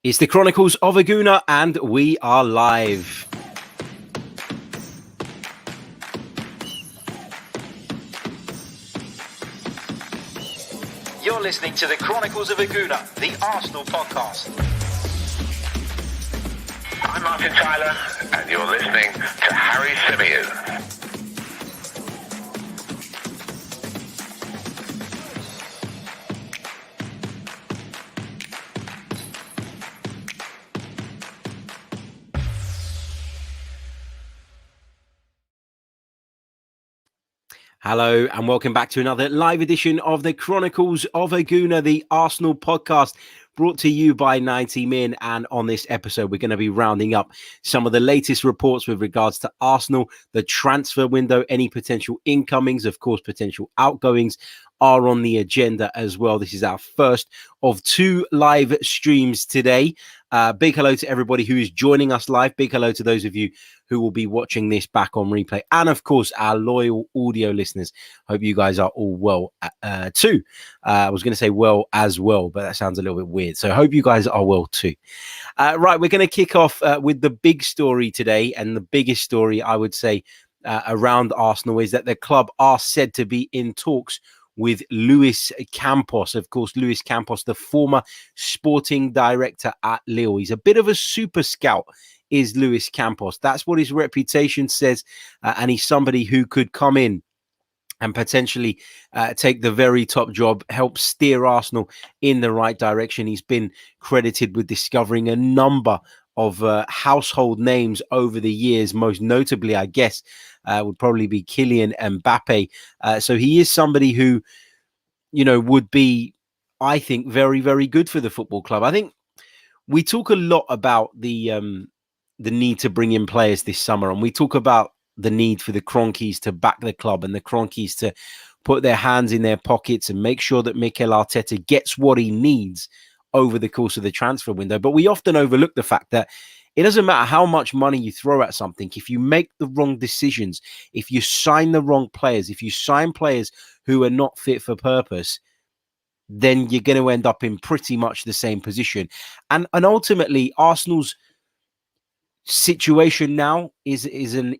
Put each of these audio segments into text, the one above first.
It's the Chronicles of a Gooner, and we are live. You're listening to the Chronicles of a Gooner, the Arsenal podcast. I'm Martin Tyler, and you're listening to Harry Symeou. Hello and welcome back to another live edition of the Chronicles of a Gooner, the Arsenal podcast, brought to you by 90 Min. And on this episode, we're going to be rounding up some of the latest reports with regards to Arsenal, the transfer window, any potential incomings, of course, potential outgoings are on the agenda as well. This is our first of two live streams today. Big hello to everybody who is joining us live. Big hello to those of you who will be watching this back on replay. And of course, our loyal audio listeners. Hope you guys are all well too. I was going to say well as well, but that sounds a little bit weird. So I hope you guys are well too. Right, we're going to kick off with the big story today. And the biggest story, I would say, around Arsenal is that the club are said to be in talks with Luis Campos. Of course, Luis Campos, the former sporting director at Lille. He's a bit of a super scout, is Luis Campos. That's what his reputation says. And he's somebody who could come in and potentially take the very top job, help steer Arsenal in the right direction. He's been credited with discovering a number of household names over the years. Most notably, I guess, would probably be Kylian Mbappe. So he is somebody who, you know, would be, I think, very, very good for the football club. I think we talk a lot about the need to bring in players this summer, and we talk about the need for the Kroenkes to back the club and the Kroenkes to put their hands in their pockets and make sure that Mikel Arteta gets what he needs over the course of the transfer window. But we often overlook the fact that it doesn't matter how much money you throw at something. If you make the wrong decisions, if you sign the wrong players, if you sign players who are not fit for purpose, then you're going to end up in pretty much the same position. And ultimately, Arsenal's situation now is a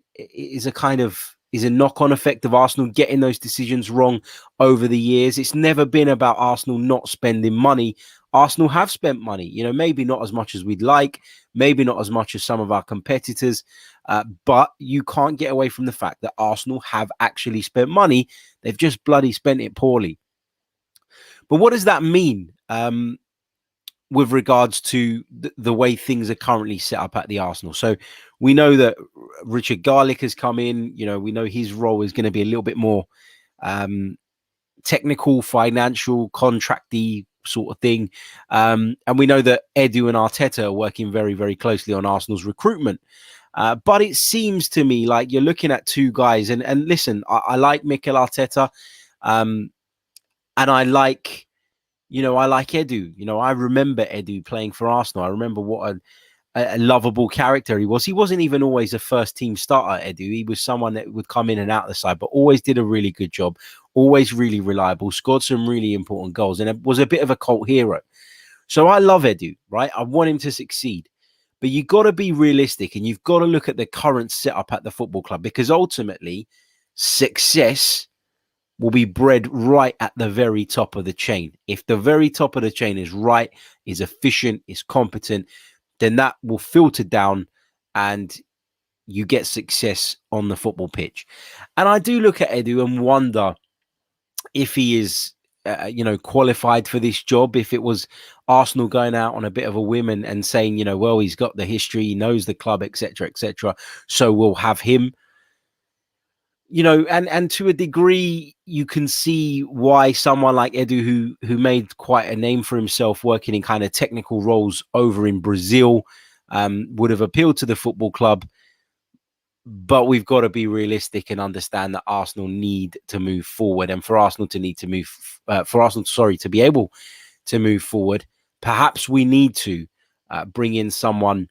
knock-on effect of Arsenal getting those decisions wrong over the years. It's never been about Arsenal not spending money. Arsenal have spent money, you know, maybe not as much as we'd like, maybe not as much as some of our competitors, but you can't get away from the fact that Arsenal have actually spent money. They've just bloody spent it poorly. But what does that mean with regards to the way things are currently set up at the Arsenal? So we know that Richard Garlick has come in. You know, we know his role is going to be a little bit more technical, financial, contracty sort of thing. And we know that Edu and Arteta are working very, very closely on Arsenal's recruitment. But it seems to me like you're looking at two guys. And listen, I like Mikel Arteta. And I like Edu. You know, I remember Edu playing for Arsenal. I remember what a lovable character he was. He wasn't even always a first team starter, Edu. He was someone that would come in and out of the side, but always did a really good job, always really reliable, scored some really important goals, and it was a bit of a cult hero. So I love Edu, right? I want him to succeed. But you've got to be realistic, and you've got to look at the current setup at the football club, because ultimately success will be bred right at the very top of the chain. If the very top of the chain is right, is efficient, is competent, then that will filter down and you get success on the football pitch. And I do look at Edu and wonder if he is, qualified for this job. If it was Arsenal going out on a bit of a whim and saying, you know, well, he's got the history, he knows the club, etc., so we'll have him. You know, and to a degree, you can see why someone like Edu, who made quite a name for himself working in kind of technical roles over in Brazil, would have appealed to the football club. But we've got to be realistic and understand that Arsenal need to move forward, and for Arsenal to be able to move forward, perhaps we need to bring in someone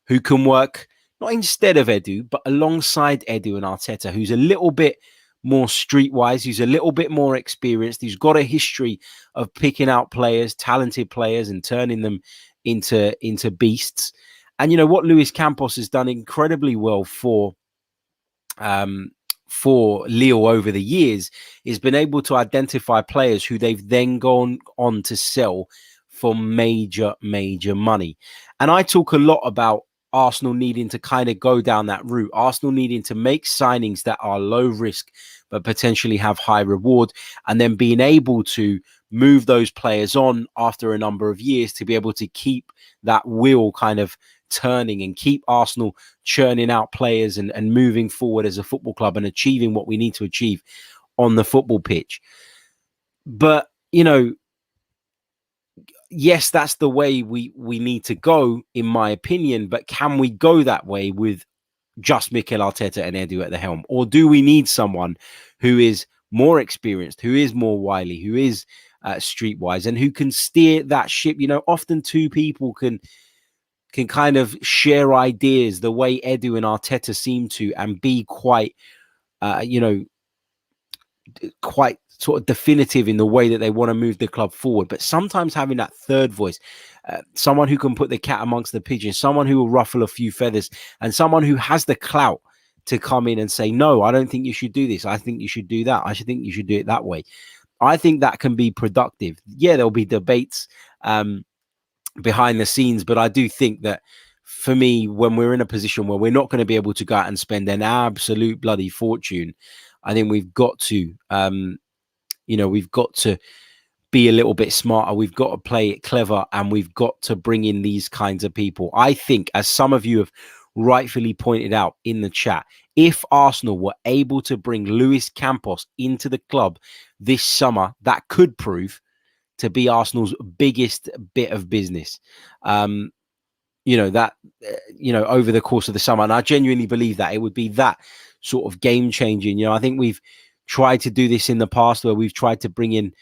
who can work not instead of Edu, but alongside Edu and Arteta, who's a little bit more streetwise, who's a little bit more experienced, who's got a history of picking out players, talented players, and turning them into beasts. And what Luis Campos has done incredibly well for Lille over the years is been able to identify players who they've then gone on to sell for major money. And I talk a lot about Arsenal needing to kind of go down that route. Arsenal needing to make signings that are low risk but potentially have high reward, and then being able to move those players on after a number of years to be able to keep that wheel kind of turning and keep Arsenal churning out players and moving forward as a football club and achieving what we need to achieve on the football pitch. But, yes, that's the way we need to go, in my opinion. But can we go that way with just Mikel Arteta and Edu at the helm? Or do we need someone who is more experienced, who is more wily, who is streetwise, and who can steer that ship? Often two people can kind of share ideas the way Edu and Arteta seem to, and be quite, quite sort of definitive in the way that they want to move the club forward. But sometimes having that third voice, someone who can put the cat amongst the pigeons, someone who will ruffle a few feathers, and someone who has the clout to come in and say, no, I don't think you should do this. I think you should do that. I should think you should do it that way. I think that can be productive. Yeah, there'll be debates behind the scenes, but I do think that, for me, when we're in a position where we're not going to be able to go out and spend an absolute bloody fortune, I think we've got to, we've got to be a little bit smarter. We've got to play it clever, and we've got to bring in these kinds of people. I think, as some of you have rightfully pointed out in the chat, if Arsenal were able to bring Luis Campos into the club this summer, that could prove to be Arsenal's biggest bit of business. Over the course of the summer. And I genuinely believe that it would be that sort of game changing. I think we've tried to do this in the past, where we've tried to bring in,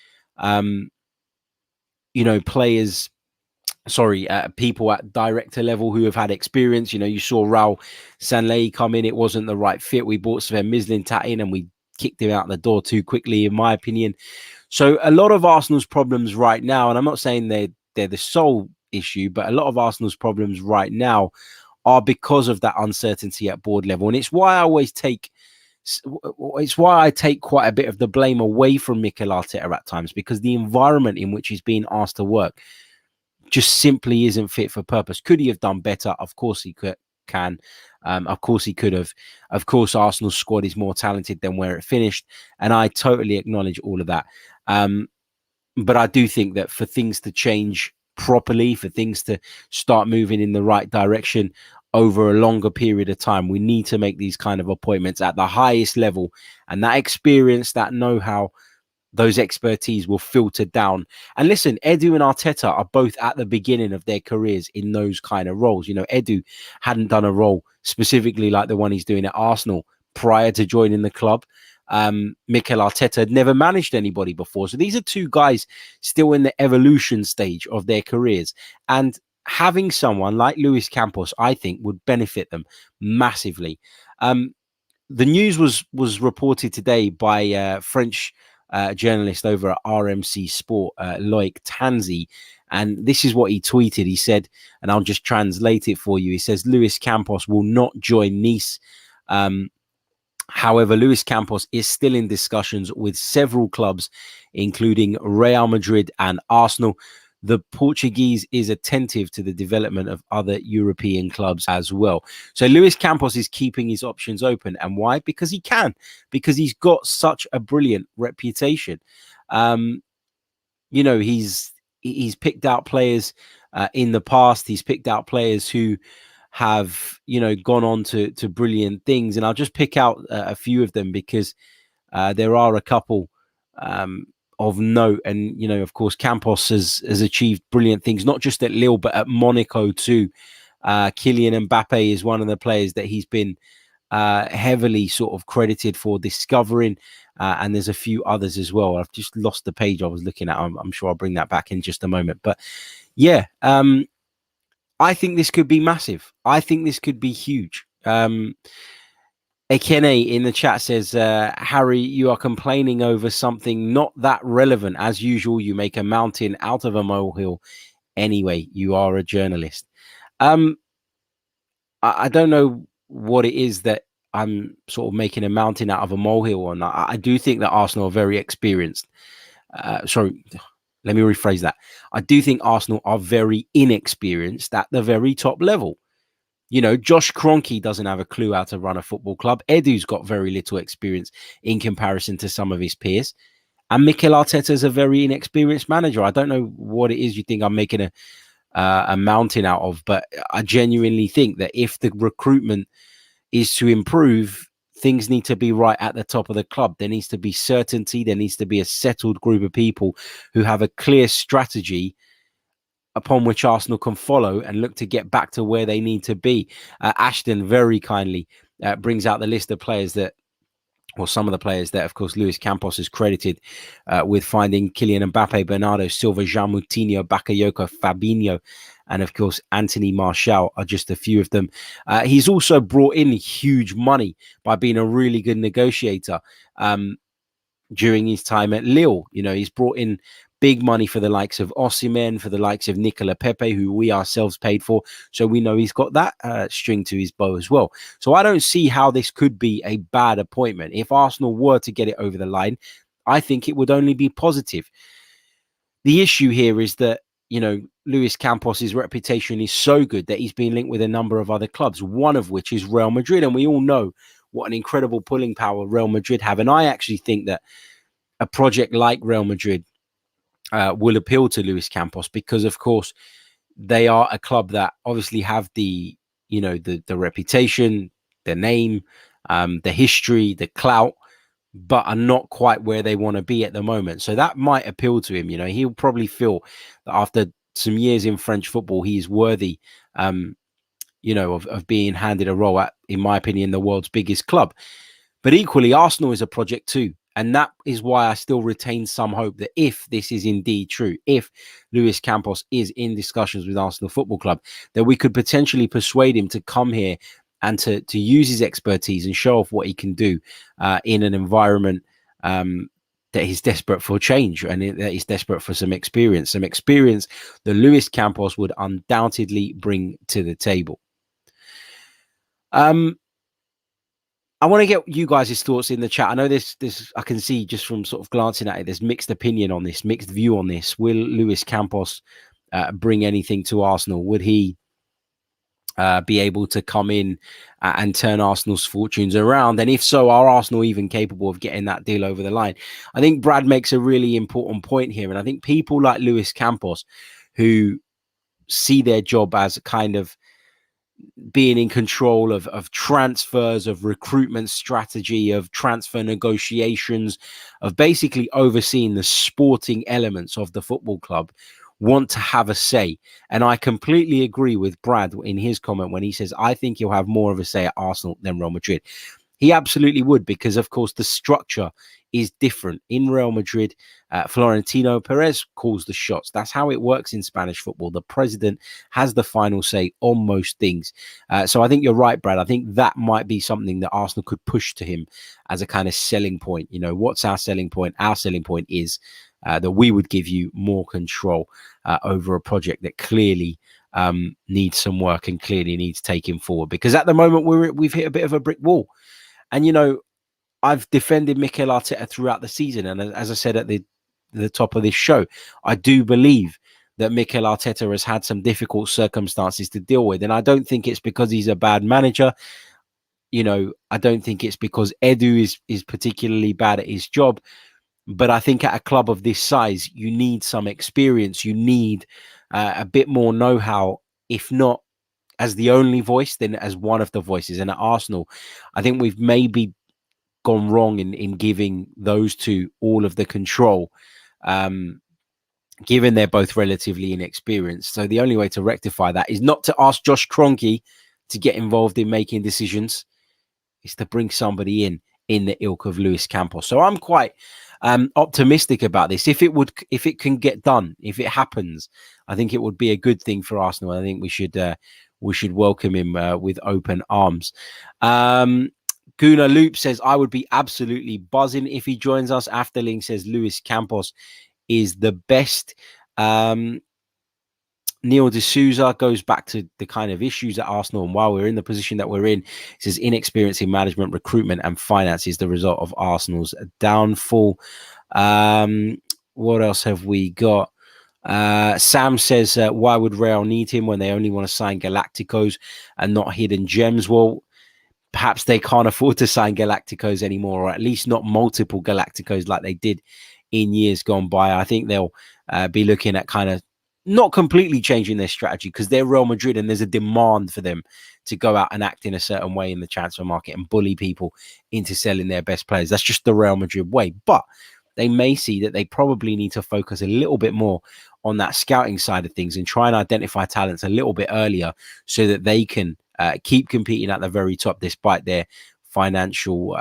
people at director level who have had experience. You saw Raul Sanllehi come in. It wasn't the right fit. We bought Sven Mislintat in, and we kicked him out the door too quickly, in my opinion. So a lot of Arsenal's problems right now, and I'm not saying they're the sole issue, but a lot of Arsenal's problems right now are because of that uncertainty at board level. And it's why I take quite a bit of the blame away from Mikel Arteta at times, because the environment in which he's being asked to work just simply isn't fit for purpose. Could he have done better? Of course he can. Of course he could have. Of course, Arsenal's squad is more talented than where it finished, and I totally acknowledge all of that. But I do think that for things to change properly, for things to start moving in the right direction over a longer period of time, we need to make these kind of appointments at the highest level, and that experience, that know-how, those expertise will filter down. And listen, Edu and Arteta are both at the beginning of their careers in those kind of roles. Edu hadn't done a role specifically like the one he's doing at Arsenal prior to joining the club. Mikel Arteta had never managed anybody before. So these are two guys still in the evolution stage of their careers. And having someone like Luis Campos, I think, would benefit them massively. The news was reported today by French journalist over at RMC Sport, Loic Tanzi. And this is what he tweeted. He said, and I'll just translate it for you. He says, Luis Campos will not join Nice. However, Luis Campos is still in discussions with several clubs, including Real Madrid and Arsenal. The Portuguese is attentive to the development of other European clubs as well. So Luis Campos is keeping his options open. And why? Because he can. Because he's got such a brilliant reputation. He's picked out players in the past. He's picked out players who have, gone on to brilliant things. And I'll just pick out a few of them, because there are a couple of note. And, of course, Campos has achieved brilliant things, not just at Lille, but at Monaco too. Kylian Mbappe is one of the players that he's been heavily sort of credited for discovering. And there's a few others as well. I've just lost the page I was looking at. I'm sure I'll bring that back in just a moment. But yeah, I think this could be massive. I think this could be huge. Ekene in the chat says, Harry, you are complaining over something not that relevant. As usual, you make a mountain out of a molehill. anyway. You are a journalist. I don't know what it is that I'm sort of making a mountain out of a molehill on. I do think that Arsenal are very experienced. Sorry, let me rephrase that. I do think Arsenal are very inexperienced at the very top level. You know, Josh Kroenke doesn't have a clue how to run a football club. Edu's got very little experience in comparison to some of his peers. And Mikel Arteta is a very inexperienced manager. I don't know what it is you think I'm making a mountain out of, but I genuinely think that if the recruitment is to improve, things need to be right at the top of the club. There needs to be certainty. There needs to be a settled group of people who have a clear strategy upon which Arsenal can follow and look to get back to where they need to be. Ashton very kindly brings out the list of players that, or some of the players that, of course, Luis Campos is credited with finding: Kylian Mbappe, Bernardo Silva, Jean Moutinho, Bakayoko, Fabinho, and, of course, Anthony Martial are just a few of them. He's also brought in huge money by being a really good negotiator during his time at Lille. You know, he's brought in big money for the likes of Osimhen, for the likes of Nicola Pepe, who we ourselves paid for. So we know he's got that string to his bow as well. So I don't see how this could be a bad appointment. If Arsenal were to get it over the line, I think it would only be positive. The issue here is that, you know, Luis Campos' reputation is so good that he's been linked with a number of other clubs, one of which is Real Madrid. And we all know what an incredible pulling power Real Madrid have. And I actually think that a project like Real Madrid will appeal to Luis Campos because, of course, they are a club that obviously have the, you know, the reputation, the name, the history, the clout, but are not quite where they want to be at the moment. So that might appeal to him. You know, he'll probably feel that after some years in French football, he's worthy, you know, of being handed a role at, in my opinion, the world's biggest club. But equally, Arsenal is a project too. And that is why I still retain some hope that if this is indeed true, if Luis Campos is in discussions with Arsenal Football Club, that we could potentially persuade him to come here and to use his expertise and show off what he can do in an environment that he's desperate for change and that he's desperate for some experience that Luis Campos would undoubtedly bring to the table. I want to get you guys' thoughts in the chat. I know this I can see just from sort of glancing at it, there's mixed opinion on this, mixed view on this. Will Luis Campos bring anything to Arsenal? Would he be able to come in and turn Arsenal's fortunes around? And if so, are Arsenal even capable of getting that deal over the line? I think Brad makes a really important point here. And I think people like Luis Campos, who see their job as kind of being in control of transfers, of recruitment strategy, of transfer negotiations, of basically overseeing the sporting elements of the football club, want to have a say. And I completely agree with Brad in his comment when he says, I think he'll have more of a say at Arsenal than Real Madrid. He absolutely would, because, of course, the structure is different. In Real Madrid, Florentino Perez calls the shots. That's how it works in Spanish football. The president has the final say on most things. So I think you're right, Brad. I think that might be something that Arsenal could push to him as a kind of selling point. You know, what's our selling point? Our selling point is that we would give you more control over a project that clearly needs some work and clearly needs taking forward. Because at the moment, we've hit a bit of a brick wall. And, you know, I've defended Mikel Arteta throughout the season. And as I said at the top of this show, I do believe that Mikel Arteta has had some difficult circumstances to deal with. And I don't think it's because he's a bad manager. You know, I don't think it's because Edu is particularly bad at his job. But I think at a club of this size, you need some experience. You need a bit more know-how, if not as the only voice, then as one of the voices. And at Arsenal, I think we've maybe gone wrong in giving those two all of the control, given they're both relatively inexperienced. So the only way to rectify that is not to ask Josh Kroenke to get involved in making decisions. It's to bring somebody in the ilk of Luis Campos. So I'm quite optimistic about this. If it can get done, if it happens, I think it would be a good thing for Arsenal. I think we should welcome him with open arms. Gooner Loop says, I would be absolutely buzzing if he joins us. Afterling says Luis Campos is the best. Neil D'Souza goes back to the kind of issues at Arsenal, and while we're in the position that we're in, he says inexperience in management, recruitment, and finance is the result of Arsenal's downfall. What else have we got? Sam says, why would Real need him when they only want to sign Galacticos and not hidden gems? Well, perhaps they can't afford to sign Galacticos anymore, or at least not multiple Galacticos like they did in years gone by. I think they'll be looking at kind of not completely changing their strategy, because they're Real Madrid and there's a demand for them to go out and act in a certain way in the transfer market and bully people into selling their best players. That's just the Real Madrid way. But they may see that they probably need to focus a little bit more on that scouting side of things and try and identify talents a little bit earlier so that they can keep competing at the very top despite their financial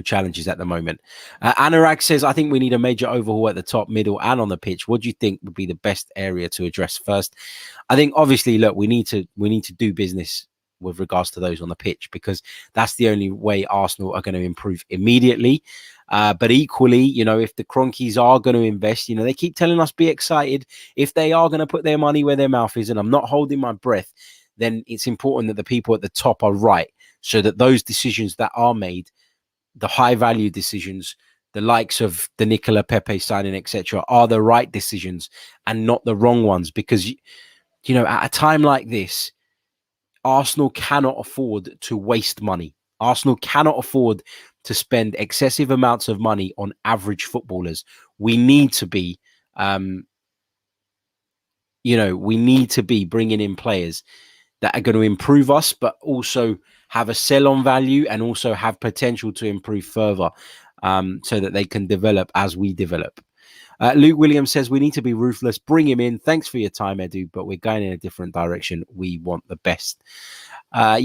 challenges at the moment. Anurag says, I think we need a major overhaul at the top, middle, and on the pitch. What do you think would be the best area to address first? I think obviously, look, we need to do business with regards to those on the pitch, because that's the only way Arsenal are going to improve immediately. But equally, if the Cronkies are going to invest, they keep telling us be excited. If they are going to put their money where their mouth is, and I'm not holding my breath, then it's important that the people at the top are right, so that those decisions that are made, the high value decisions, the likes of the Nicola Pepe signing, etc., are the right decisions and not the wrong ones. Because, at a time like this, Arsenal cannot afford to waste money. Arsenal cannot afford to spend excessive amounts of money on average footballers. We need to be, bringing in players that are going to improve us, but also have a sell-on value and also have potential to improve further, so that they can develop as we develop. Luke Williams says, we need to be ruthless. Bring him in. Thanks for your time, Edu, but we're going in a different direction. We want the best. We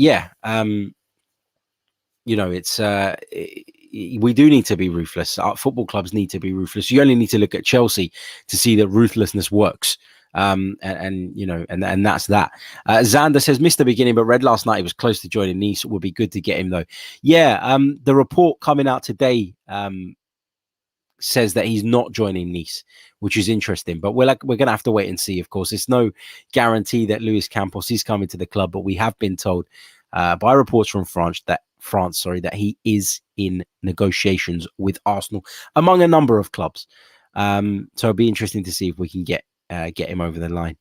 do need to be ruthless. Our football clubs need to be ruthless. You only need to look at Chelsea to see that ruthlessness works. And that's that. Xander says, missed the beginning, but read last night he was close to joining Nice. It would be good to get him though. The report coming out today says that he's not joining Nice, which is interesting, but we're going to have to wait and see. Of course, it's no guarantee that Luis Campos is coming to the club, but we have been told by reports from France that he is in negotiations with Arsenal, among a number of clubs. So it'll be interesting to see if we can get him over the line.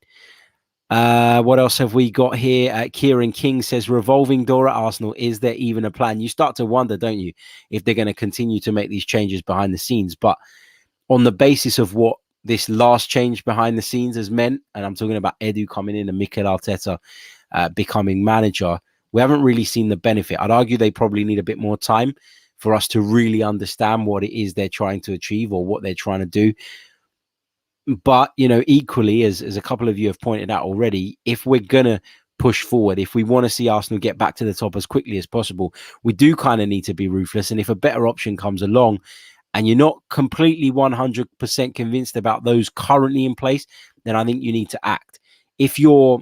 What else have we got here? Kieran King says, revolving door at Arsenal. Is there even a plan? You start to wonder, don't you, if they're going to continue to make these changes behind the scenes. But on the basis of what this last change behind the scenes has meant, and I'm talking about Edu coming in and Mikel Arteta becoming manager, we haven't really seen the benefit. I'd argue they probably need a bit more time for us to really understand what it is they're trying to achieve or what they're trying to do. But, equally, as a couple of you have pointed out already, if we're going to push forward, if we want to see Arsenal get back to the top as quickly as possible, we do kind of need to be ruthless. And if a better option comes along and you're not completely 100% convinced about those currently in place, then I think you need to act. If you're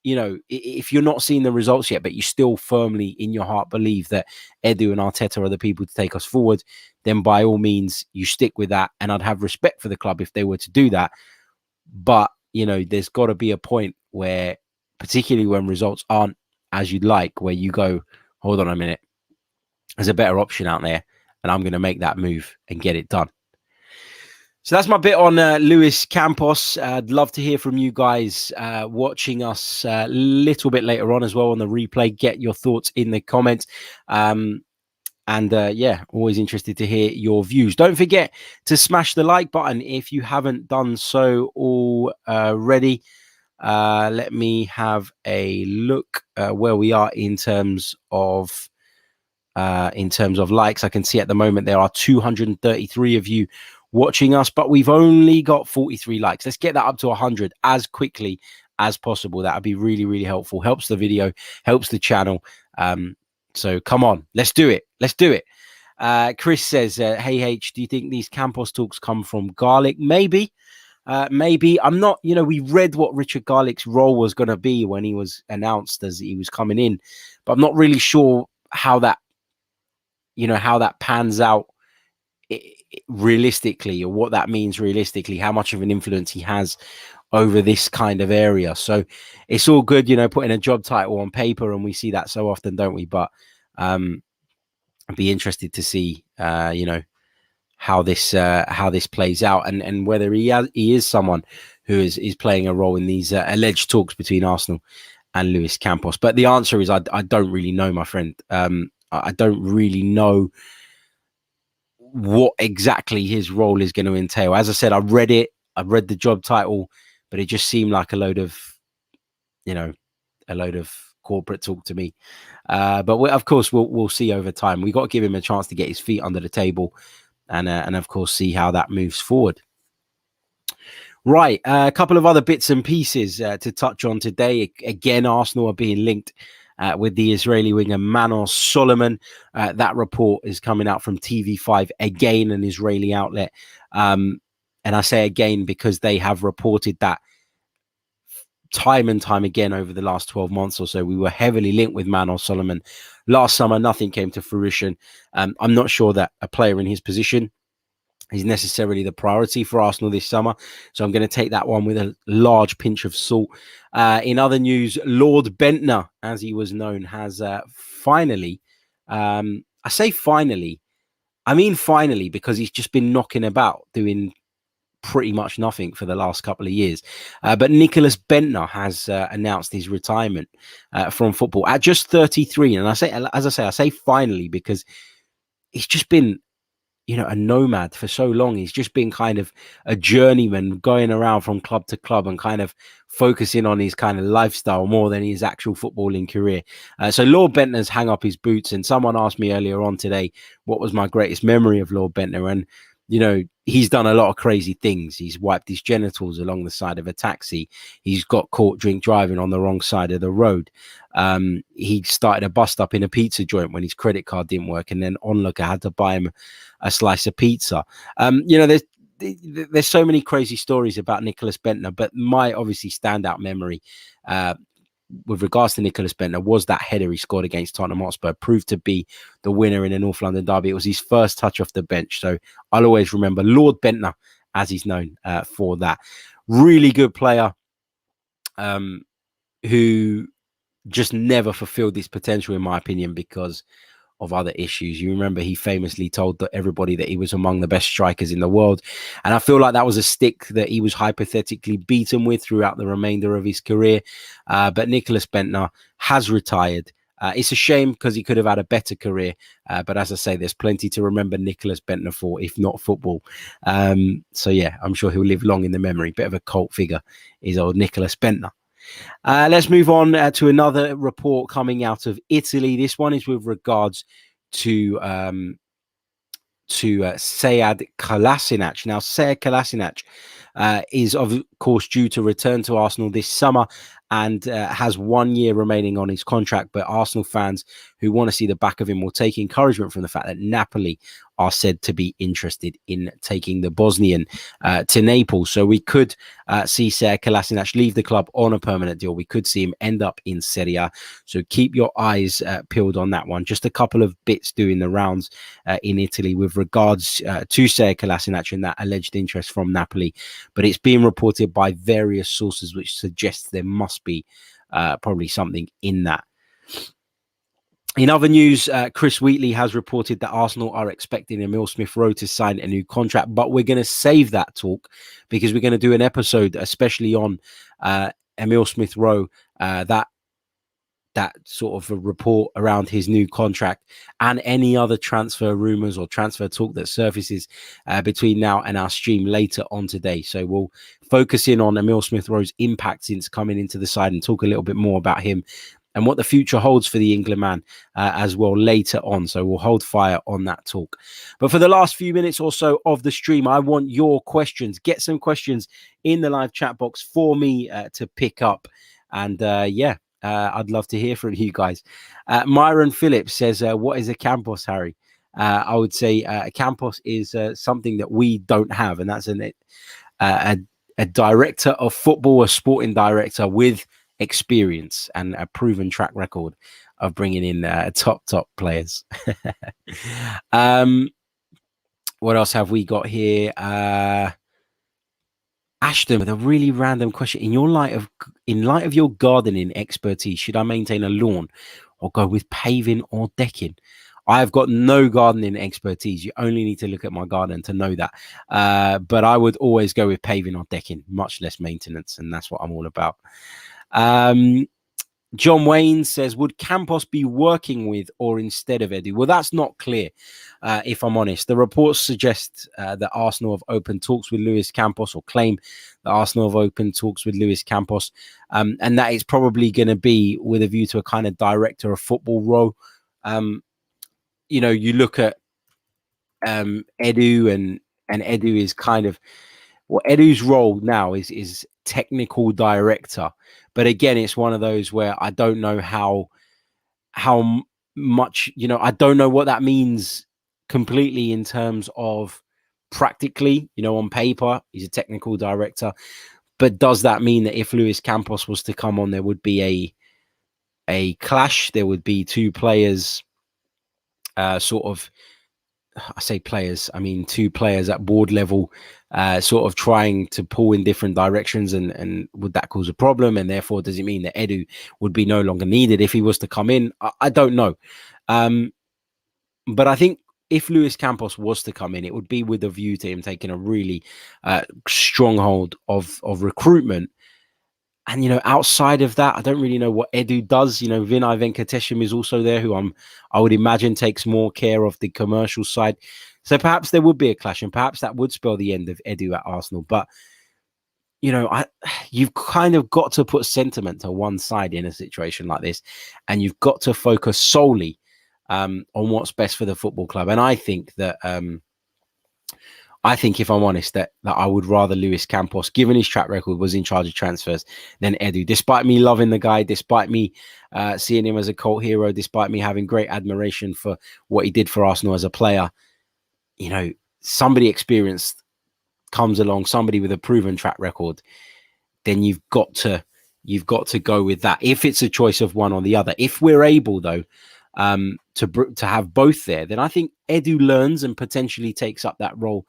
not seeing the results yet, but you still firmly in your heart believe that Edu and Arteta are the people to take us forward, then by all means you stick with that. And I'd have respect for the club if they were to do that. But, there's got to be a point where, particularly when results aren't as you'd like, where you go, hold on a minute, there's a better option out there and I'm going to make that move and get it done. So that's my bit on Luis Campos. I'd love to hear from you guys watching us a little bit later on as well on the replay. Get your thoughts in the comments. Always interested to hear your views. Don't forget to smash the like button if you haven't done so already. Let me have a look where we are in terms of likes. I can see at the moment there are 233 of you watching us, but we've only got 43 likes. Let's get that up to 100 as quickly as possible. That would be really, really helpful. Helps the video, helps the channel. So come on, let's do it. Chris says, hey H, do you think these Campos talks come from Garlic? Maybe. I'm not, we read what Richard Garlick's role was going to be when he was announced as he was coming in, but I'm not really sure how that pans out realistically, or what that means realistically, how much of an influence he has over this kind of area. So it's all good, putting a job title on paper, and we see that so often, don't we? But I'd be interested to see, how this plays out, and whether he is someone who is playing a role in these alleged talks between Arsenal and Luis Campos. But the answer is I don't really know, my friend. I don't really know what exactly his role is going to entail. As I said, I read the job title, but it just seemed like a load of corporate talk to me. But of course, we'll see over time. We got to give him a chance to get his feet under the table, and of course see how that moves forward. Right, a couple of other bits and pieces to touch on today. Again, Arsenal are being linked with the Israeli winger Manor Solomon. That report is coming out from TV5, again, an Israeli outlet. And I say again because they have reported that time and time again over the last 12 months or so. We were heavily linked with Manor Solomon. Last summer, nothing came to fruition. I'm not sure that a player in his position is necessarily the priority for Arsenal this summer. So I'm going to take that one with a large pinch of salt. In other news, Lord Bendtner, as he was known, has finally, I say finally, I mean finally, because he's just been knocking about doing pretty much nothing for the last couple of years. But Nicholas Bendtner has announced his retirement from football at just 33. And I say finally, because he's just been a nomad for so long. He's just been kind of a journeyman going around from club to club and kind of focusing on his kind of lifestyle more than his actual footballing career. So Lord Bendtner's hang up his boots, and someone asked me earlier on today, what was my greatest memory of Lord Bendtner? And, he's done a lot of crazy things. He's wiped his genitals along the side of a taxi. He's got caught drink driving on the wrong side of the road. He started a bust up in a pizza joint when his credit card didn't work, and then onlooker had to buy him a slice of pizza. There's so many crazy stories about Nicholas Bendtner, but my obviously standout memory with regards to Nicholas Bendtner was that header he scored against Tottenham Hotspur, proved to be the winner in the North London derby. It was his first touch off the bench, so I'll always remember Lord Bendtner, as he's known, for that. Really good player who just never fulfilled his potential, in my opinion, because of other issues. You remember he famously told everybody that he was among the best strikers in the world. And I feel like that was a stick that he was hypothetically beaten with throughout the remainder of his career. But Nicholas Bendtner has retired. It's a shame because he could have had a better career. But as I say, there's plenty to remember Nicholas Bendtner for, if not football. So yeah, I'm sure he'll live long in the memory. Bit of a cult figure is old Nicholas Bendtner. Let's move on to another report coming out of Italy. This one is with regards to Sead Kolasinac. Now, Sead Kolasinac is, of course, due to return to Arsenal this summer and has 1 year remaining on his contract. But Arsenal fans who want to see the back of him will take encouragement from the fact that Napoli are said to be interested in taking the Bosnian to Naples. So we could see Sead Kolasinac leave the club on a permanent deal. We could see him end up in Serie A. So keep your eyes peeled on that one. Just a couple of bits doing the rounds in Italy with regards to Sead Kolasinac and that alleged interest from Napoli. But it's being reported by various sources which suggests there must be probably something in that. In other news, Chris Wheatley has reported that Arsenal are expecting Emile Smith-Rowe to sign a new contract, but we're going to save that talk because we're going to do an episode especially on Emile Smith-Rowe, that sort of a report around his new contract and any other transfer rumors or transfer talk that surfaces between now and our stream later on today. So we'll focus in on Emile Smith-Rowe's impact since coming into the side and talk a little bit more about him and what the future holds for the England man as well later on. So we'll hold fire on that talk. But for the last few minutes or so of the stream, I want your questions. Get some questions in the live chat box for me to pick up. And I'd love to hear from you guys. Myron Phillips says, what is a Campos, Harry? I would say a Campos is something that we don't have. And that's a director of football, a sporting director with experience and a proven track record of bringing in top players. What else have we got here? Ashton, with a really random question. In light of your gardening expertise, should I maintain a lawn or go with paving or decking? I've got no gardening expertise. You only need to look at my garden to know that. But I would always go with paving or decking, much less maintenance, and that's what I'm all about. John Wayne says, would Campos be working with or instead of Edu? Well, that's not clear, if I'm honest. The reports suggest that Arsenal have opened talks with Luis Campos, or claim that Arsenal have opened talks with Luis Campos, and that it's probably going to be with a view to a kind of director of football role. You look at Edu, and Edu is kind of, well, Edu's role now is technical director. But again, it's one of those where I don't know how much, I don't know what that means completely in terms of practically, on paper, he's a technical director. But does that mean that if Luis Campos was to come on, there would be a clash? There would be two players, sort of, I say players, I mean two players at board level, sort of trying to pull in different directions, and would that cause a problem? And therefore, does it mean that Edu would be no longer needed if he was to come in? I don't know. But I think if Luis Campos was to come in, it would be with a view to him taking a really stronghold of recruitment. And, outside of that, I don't really know what Edu does. Vinay Venkatesham is also there, who I would imagine takes more care of the commercial side. So perhaps there would be a clash, and perhaps that would spell the end of Edu at Arsenal. But, you've kind of got to put sentiment to one side in a situation like this, and you've got to focus solely on what's best for the football club. And I think that, if I'm honest, that I would rather Luis Campos, given his track record, was in charge of transfers than Edu. Despite me loving the guy, despite me seeing him as a cult hero, despite me having great admiration for what he did for Arsenal as a player, somebody experienced comes along, somebody with a proven track record, then you've got to go with that. If it's a choice of one or the other, if we're able though to have both there, then I think Edu learns and potentially takes up that role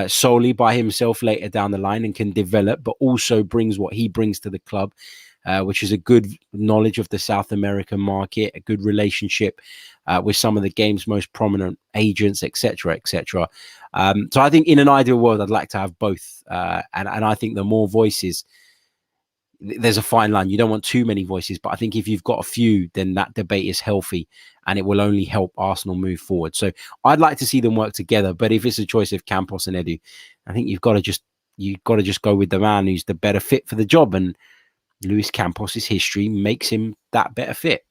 solely by himself later down the line and can develop, but also brings what he brings to the club, which is a good knowledge of the South American market, a good relationship with some of the game's most prominent agents, etc., etc. So I think in an ideal world, I'd like to have both, and I think the more voices, there's a fine line. You don't want too many voices, but I think if you've got a few, then that debate is healthy and it will only help Arsenal move forward. So I'd like to see them work together. But if it's a choice of Campos and Edu, I think you've got to just go with the man who's the better fit for the job. And Luis Campos's history makes him that better fit.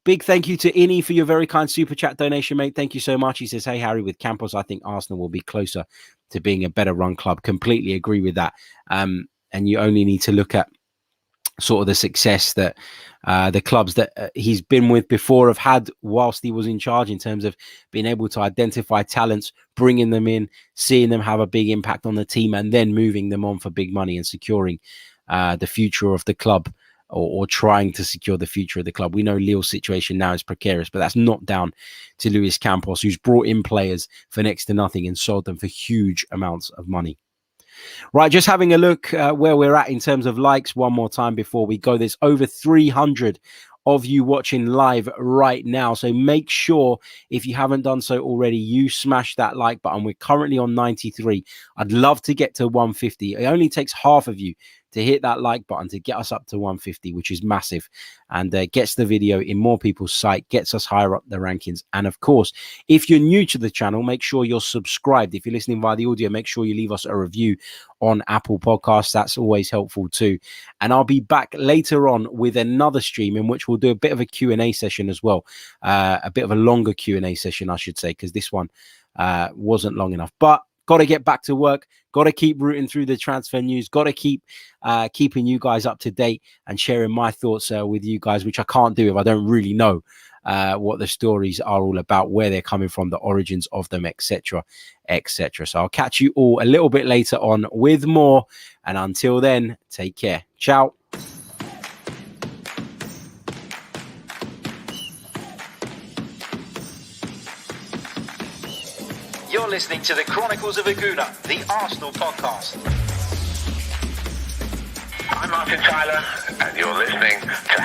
Big thank you to Innie for your very kind super chat donation, mate. Thank you so much. He says, hey, Harry, with Campos, I think Arsenal will be closer to being a better run club. Completely agree with that. And you only need to look at sort of the success that the clubs that he's been with before have had whilst he was in charge, in terms of being able to identify talents, bringing them in, seeing them have a big impact on the team, and then moving them on for big money and securing the future of the club, or trying to secure the future of the club. We know Lille's situation now is precarious, but that's not down to Luis Campos, who's brought in players for next to nothing and sold them for huge amounts of money. Right, just having a look where we're at in terms of likes one more time before we go. There's over 300 of you watching live right now. So make sure, if you haven't done so already, you smash that like button. We're currently on 93. I'd love to get to 150. It only takes half of you to hit that like button to get us up to 150, which is massive, and gets the video in more people's sight, gets us higher up the rankings. And of course, if you're new to the channel, make sure you're subscribed. If you're listening via the audio, make sure you leave us a review on Apple Podcasts. That's always helpful too. And I'll be back later on with another stream in which we'll do a bit of a Q&A session as well, a bit of a longer Q&A session, I should say, because this one wasn't long enough. But got to get back to work, got to keep rooting through the transfer news, got to keep keeping you guys up to date and sharing my thoughts with you guys, which I can't do if I don't really know what the stories are all about, where they're coming from, the origins of them, etc., etc. So I'll catch you all a little bit later on with more. And until then, take care. Ciao. You're listening to the Chronicles of a Gooner, the Arsenal podcast. I'm Martin Tyler, and you're listening to